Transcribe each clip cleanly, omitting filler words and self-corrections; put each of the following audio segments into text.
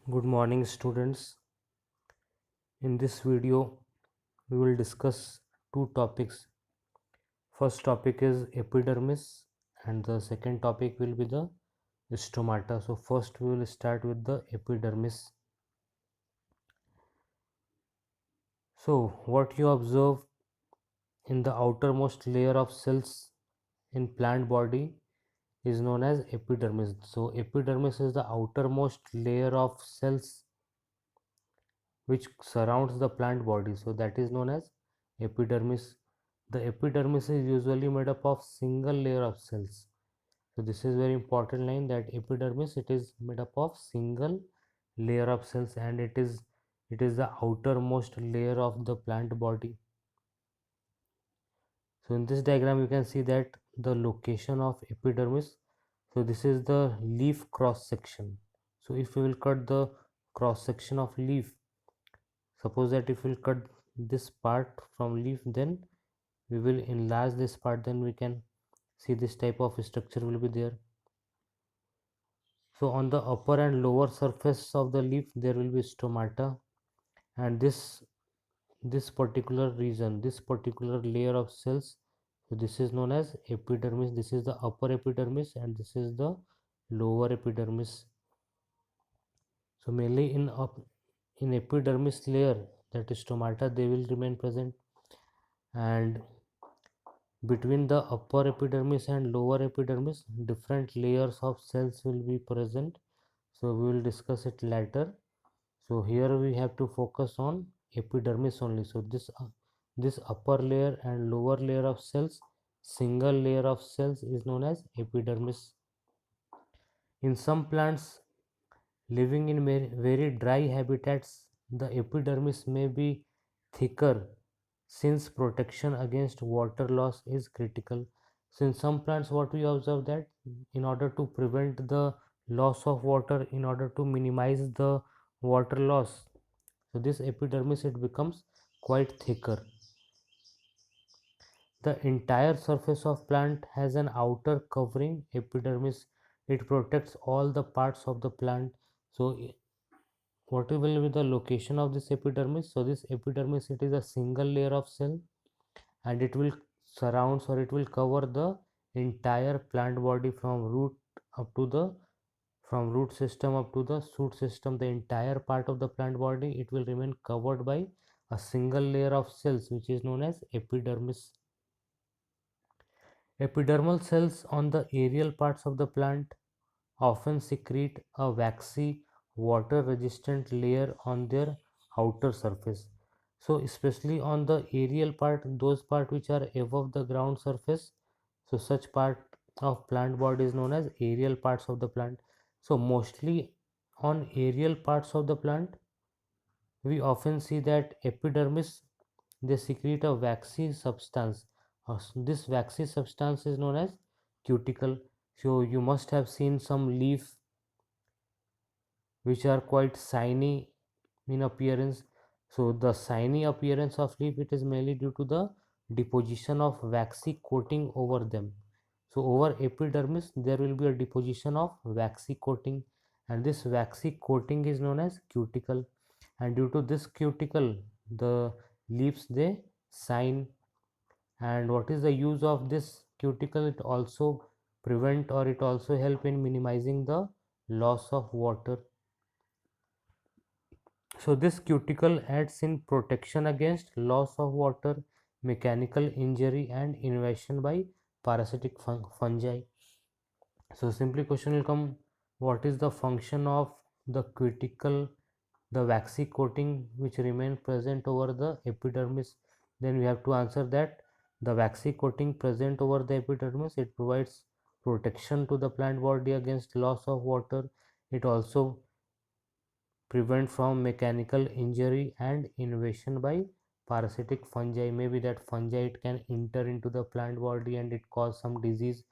Good morning, students. In this video, we will discuss two topics. First topic is epidermis, and the second topic will be the stomata. So, first, we will start with the epidermis. So, what you observe in the outermost layer of cells in plant body is known as epidermis. So, epidermis is the outermost layer of cells which surrounds the plant body, so that is known as epidermis. The epidermis is usually made up of single layer of cells. So this is very important line, that epidermis, it is made up of single layer of cells, and it is the outermost layer of the plant body. So in this diagram you can see that the location of epidermis. So this is the leaf cross section. So if we will cut the cross section of leaf, suppose that if we'll cut this part from leaf, then we will enlarge this part, then we can see this type of structure will be there. So on the upper and lower surface of the leaf there will be stomata, and this particular region, this particular layer of cells, so this is known as epidermis. This is the upper epidermis and this is the lower epidermis. So mainly in epidermis layer, that is stomata, they will remain present, and between the upper epidermis and lower epidermis different layers of cells will be present. So we will discuss it later. So here we have to focus on epidermis only. So this upper layer and lower layer of cells, single layer of cells, is known as epidermis. In some plants living in very dry habitats, the epidermis may be thicker since protection against water loss is critical. So in some plants what we observe, that in order to prevent the loss of water, in order to minimize the water loss, so this epidermis, it becomes quite thicker. The entire surface of plant has an outer covering epidermis. It protects all the parts of the plant. So what will be the location of this epidermis? So this epidermis, it is a single layer of cell, and it will surrounds, or it will cover the entire plant body from root up to the from root system up to the shoot system. The entire part of the plant body, it will remain covered by a single layer of cells which is known as epidermis. Epidermal cells on the aerial parts of the plant often secrete a waxy, water resistant layer on their outer surface. So especially on the aerial part, those part which are above the ground surface, so such part of plant body is known as aerial parts of the plant. So mostly on aerial parts of the plant, we often see that epidermis, they secrete a waxy substance. This waxy substance is known as cuticle. So you must have seen some leaf which are quite shiny in appearance. So the shiny appearance of leaf, it is mainly due to the deposition of waxy coating over them. So over epidermis there will be a deposition of waxy coating, and this waxy coating is known as cuticle, and due to this cuticle the leaves, they shine. And what is the use of this cuticle? It also prevent, or it also help in minimizing the loss of water. So this cuticle adds in protection against loss of water, mechanical injury, and invasion by parasitic fungi. So simply question will come, what is the function of the cuticle, the waxy coating which remain present over the epidermis? Then we have to answer that the waxy coating present over the epidermis, it provides protection to the plant body against loss of water. It also prevent from mechanical injury and invasion by parasitic fungi. Maybe that fungi, it can enter into the plant body and it cause some disease.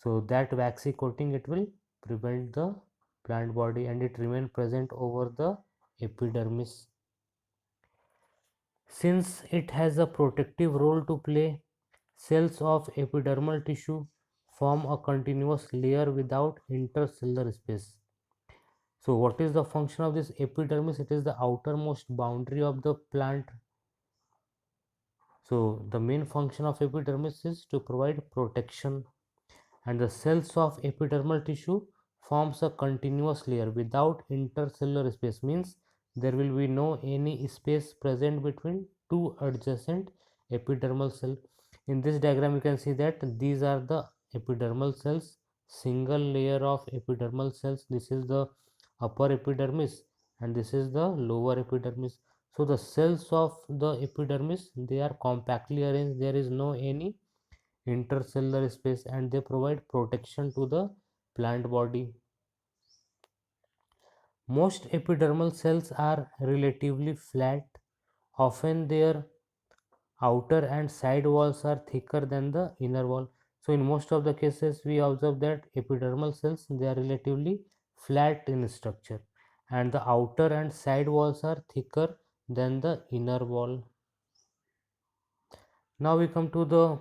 So that waxy coating, it will prevent the plant body, and it remain present over the epidermis. Since it has a protective role to play, cells of epidermal tissue form a continuous layer without intercellular space. So what is the function of this epidermis? It is the outermost boundary of the plant. So the main function of epidermis is to provide protection, and the cells of epidermal tissue forms a continuous layer without intercellular space, means there will be no any space present between two adjacent epidermal cell. In this diagram you can see that these are the epidermal cells, single layer of epidermal cells. This is the upper epidermis and this is the lower epidermis. So the cells of the epidermis, they are compactly arranged, there is no any intercellular space, and they provide protection to the plant body. Most epidermal cells are relatively flat. Often their outer and side walls are thicker than the inner wall. So in most of the cases we observe that epidermal cells, they are relatively flat in structure and the outer and side walls are thicker than the inner wall. Now we come to the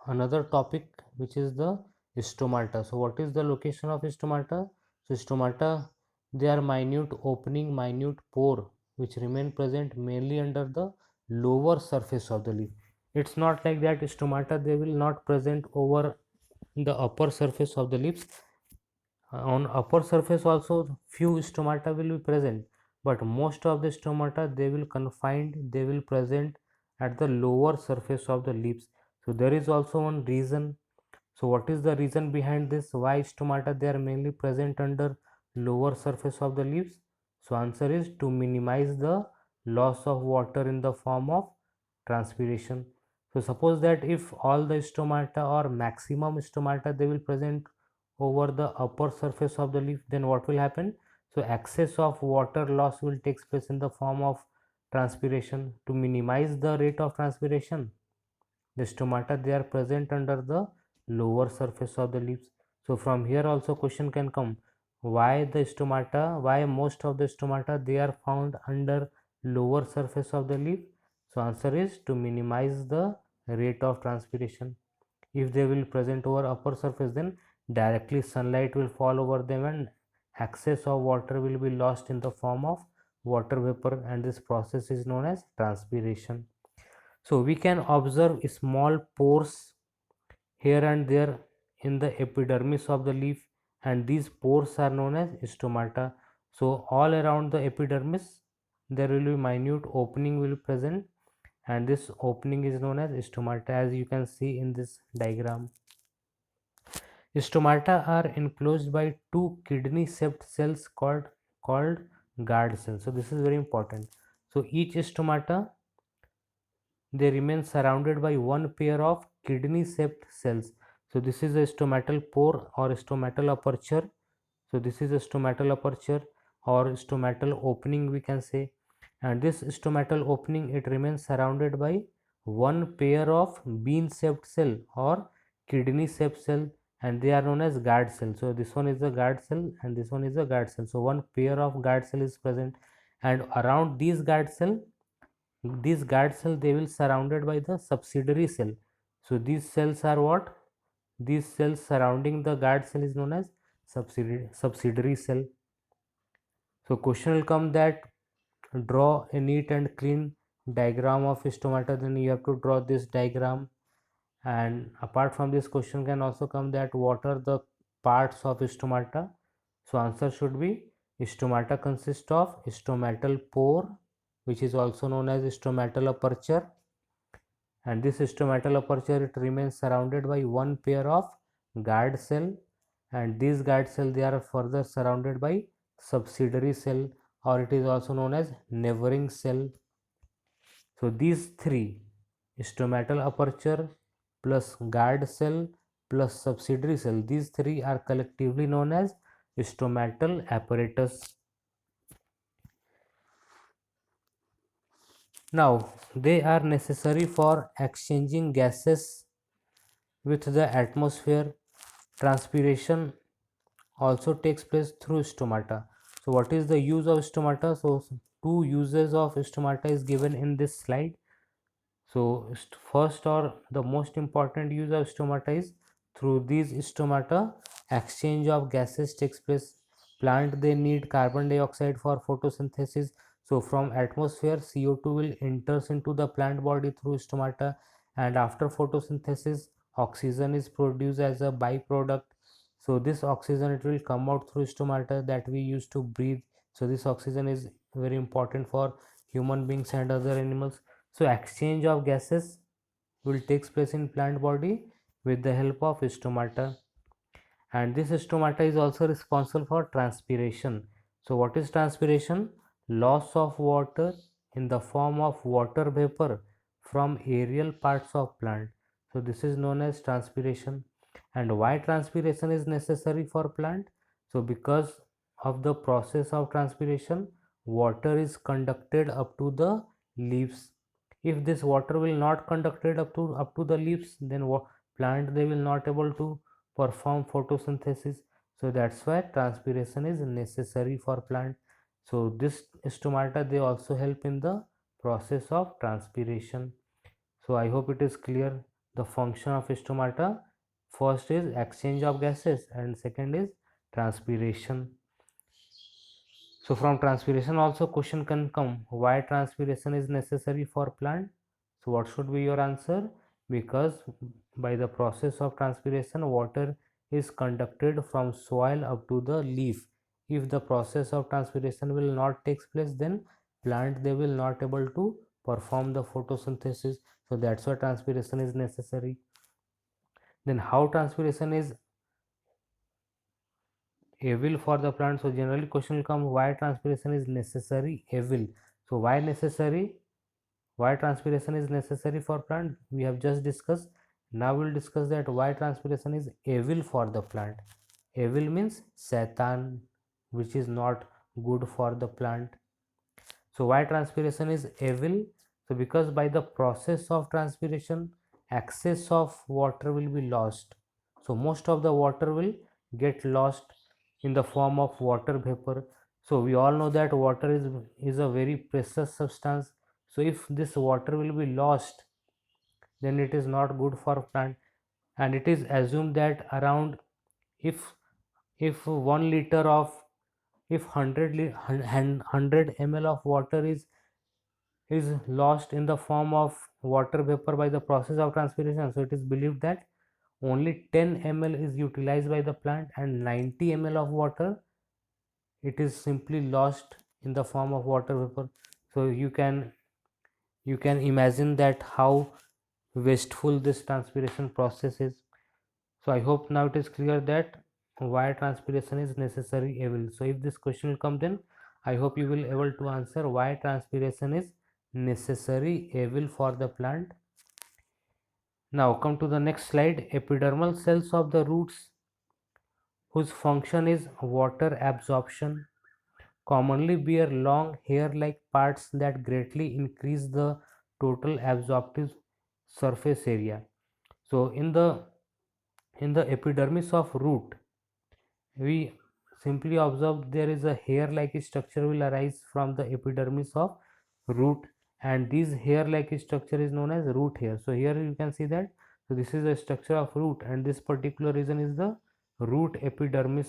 another topic, which is the stomata. So what is the location of stomata? So stomata, they are minute opening, minute pore which remain present mainly under the lower surface of the leaf. It's not like that stomata, they will not present over the upper surface of the leaves. On upper surface also few stomata will be present, but most of the stomata, they will confined, they will present at the lower surface of the leaves. So there is also one reason. So what is the reason behind this? Why stomata, they are mainly present under lower surface of the leaves? So answer is to minimize the loss of water in the form of transpiration. So suppose that if all the stomata or maximum stomata, they will present over the upper surface of the leaf, then what will happen? So excess of water loss will take place in the form of transpiration. To minimize the rate of transpiration, the stomata, they are present under the lower surface of the leaves. So from here also question can come, why the stomata, why most of the stomata, they are found under lower surface of the leaf? So answer is to minimize the rate of transpiration. If they will present over upper surface, then directly sunlight will fall over them and excess of water will be lost in the form of water vapor, and this process is known as transpiration. So we can observe small pores here and there in the epidermis of the leaf, and these pores are known as stomata. So all around the epidermis there will be minute opening will be present, and this opening is known as stomata, as you can see in this diagram. Stomata are enclosed by two kidney shaped cells called guard cells. So this is very important. So each stomata, they remain surrounded by one pair of kidney shaped cells. So this is a stomatal pore or stomatal aperture. So this is a stomatal aperture or stomatal opening we can say, and this stomatal opening, it remains surrounded by one pair of bean shaped cell or kidney shaped cell, and they are known as guard cell. So this one is the guard cell and this one is the guard cell. So one pair of guard cell is present, and around these guard cell, these guard cell, they will surrounded by the subsidiary cell. So these cells are what? These cells surrounding the guard cell is known as subsidiary cell. So question will come that draw a neat and clean diagram of stomata, then you have to draw this diagram. And apart from this, question can also come that what are the parts of stomata? So answer should be stomata consists of stomatal pore, which is also known as stomatal aperture, and this stomatal aperture, it remains surrounded by one pair of guard cell, and these guard cell, they are further surrounded by subsidiary cell, or it is also known as neighboring cell. So these three, stomatal aperture plus guard cell plus subsidiary cell, these three are collectively known as stomatal apparatus. Now they are necessary for exchanging gases with the atmosphere. Transpiration also takes place through stomata. So what is the use of stomata? So two uses of stomata is given in this slide. So first or the most important use of stomata is through these stomata exchange of gases takes place. plant they need carbon dioxide for photosynthesis. So from atmosphere CO2 will enters into the plant body through stomata, and after photosynthesis oxygen is produced as a byproduct. So this oxygen it will come out through stomata that we use to breathe. So this oxygen is very important for human beings and other animals. So exchange of gases will takes place in plant body with the help of stomata, and this stomata is also responsible for transpiration. So what is transpiration? Loss of water in the form of water vapor from aerial parts of plant. So this is known as transpiration. And why transpiration is necessary for plant? So because of the process of transpiration, water is conducted up to the leaves. If this water will not conducted up to the leaves, then plant they will not able to perform photosynthesis. So that's why transpiration is necessary for plant. So this stomata they also help in the process of transpiration. So I hope it is clear the function of stomata. First is exchange of gases and second is transpiration. So from transpiration also question can come, why transpiration is necessary for plant? So what should be your answer? Because by the process of transpiration water is conducted from soil up to the leaf. If the process of transpiration will not takes place, then plant they will not able to perform the photosynthesis. So that's why transpiration is necessary. Then how transpiration is evil for the plant? So generally question will come, why transpiration is necessary evil? So why necessary, why transpiration is necessary for plant, we have just discussed. Now we'll discuss that why transpiration is evil for the plant. Evil means satan, which is not good for the plant. So why transpiration is evil? So because by the process of transpiration excess of water will be lost. So most of the water will get lost in the form of water vapor. So we all know that water is a very precious substance. So if this water will be lost, then it is not good for plant. And it is assumed that around, if 1 liter of, if 100 ml of water is lost in the form of water vapor by the process of transpiration, so it is believed that only 10 ml is utilized by the plant and 90 ml of water it is simply lost in the form of water vapor. So you can imagine that how wasteful this transpiration process is. So I hope now it is clear that why transpiration is necessary evil. So if this question will come, then I hope you will able to answer why transpiration is necessary evil for the plant. Now come to the next slide. Epidermal cells of the roots, whose function is water absorption, commonly bear long hair-like parts that greatly increase the total absorptive surface area. So in the epidermis of root, we simply observe there is a hair-like structure will arise from the epidermis of root, and this hair-like structure is known as root hair. So here you can see that, so this is the structure of root, and this particular region is the root epidermis.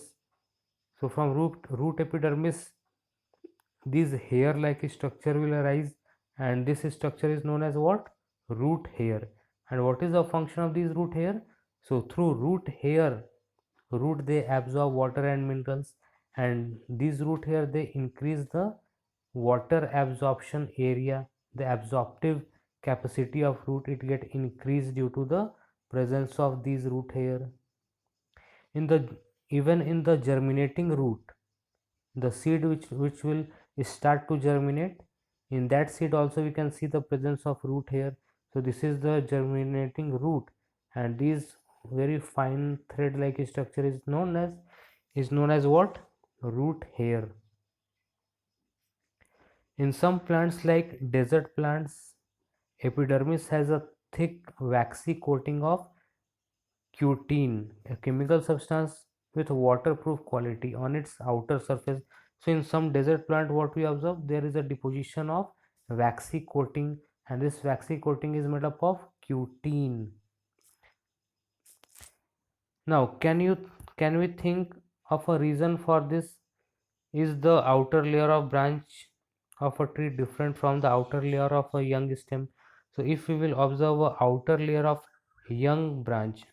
So from root epidermis this hair like structure will arise, and this structure is known as what? Root hair. And what is the function of this root hair? So through root hair, root they absorb water and minerals, and these root hair they increase the water absorption area. The absorptive capacity of root it get increased due to the presence of these root hair. In the even in the germinating root, the seed which will start to germinate, in that seed also we can see the presence of root hair. So this is the germinating root, and this very fine thread like structure is known as what? Root hair. In some plants like desert plants, epidermis has a thick waxy coating of cutin, a chemical substance with waterproof quality on its outer surface. So in some desert plant what we observe, there is a deposition of waxy coating, and this waxy coating is made up of cutin. Now can we think of a reason for this Is the outer layer of branch of a tree different from the outer layer of a young stem? So if we will observe a outer layer of young branch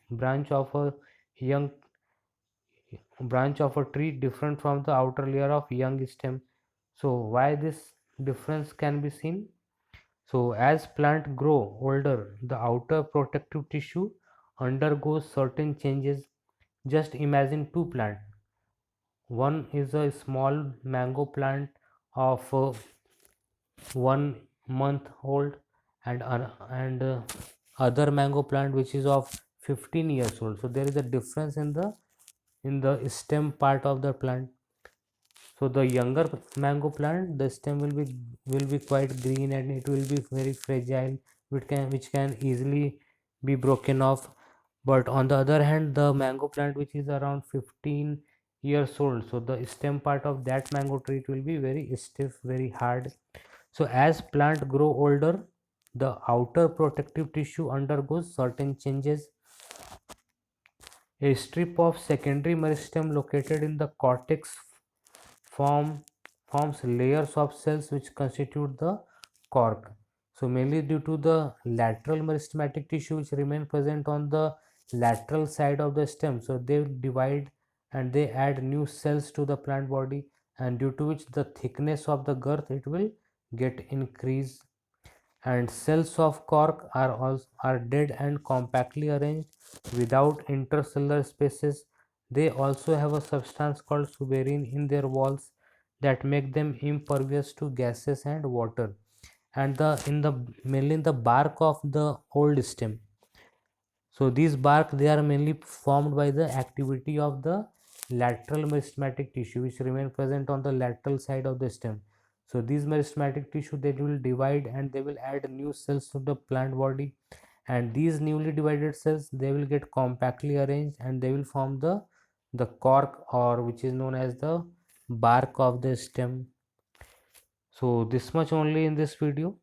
of a young branch of a tree different from the outer layer of young stem. So why this difference can be seen? So as plant grow older, the outer protective tissue undergoes certain changes. Just imagine two plants. One is a small mango plant of 1 month old, and other mango plant which is of 15 years old. So there is a difference in the stem part of the plant. So the younger mango plant, the stem will be quite green and it will be very fragile, which can easily be broken off. But on the other hand, the mango plant which is around 15 years old, so the stem part of that mango tree, it will be very stiff, very hard. So as plant grow older, the outer protective tissue undergoes certain changes. A strip of secondary meristem located in the cortex form forms layers of cells which constitute the cork. So mainly due to the lateral meristematic tissue which remain present on the lateral side of the stem, so they divide and they add new cells to the plant body, and due to which the thickness of the girth, it will get increased. And cells of cork are dead and compactly arranged without intercellular spaces. They also have a substance called suberin in their walls that make them impervious to gases and water. And the in the mainly in the bark of the old stem, so these bark, they are mainly formed by the activity of the lateral meristematic tissue which remain present on the lateral side of the stem. So these meristematic tissue, they will divide and they will add new cells to the plant body, and these newly divided cells, they will get compactly arranged and they will form the cork, or which is known as the bark of the stem. So this much only in this video.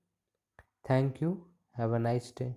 Thank you. Have a nice day.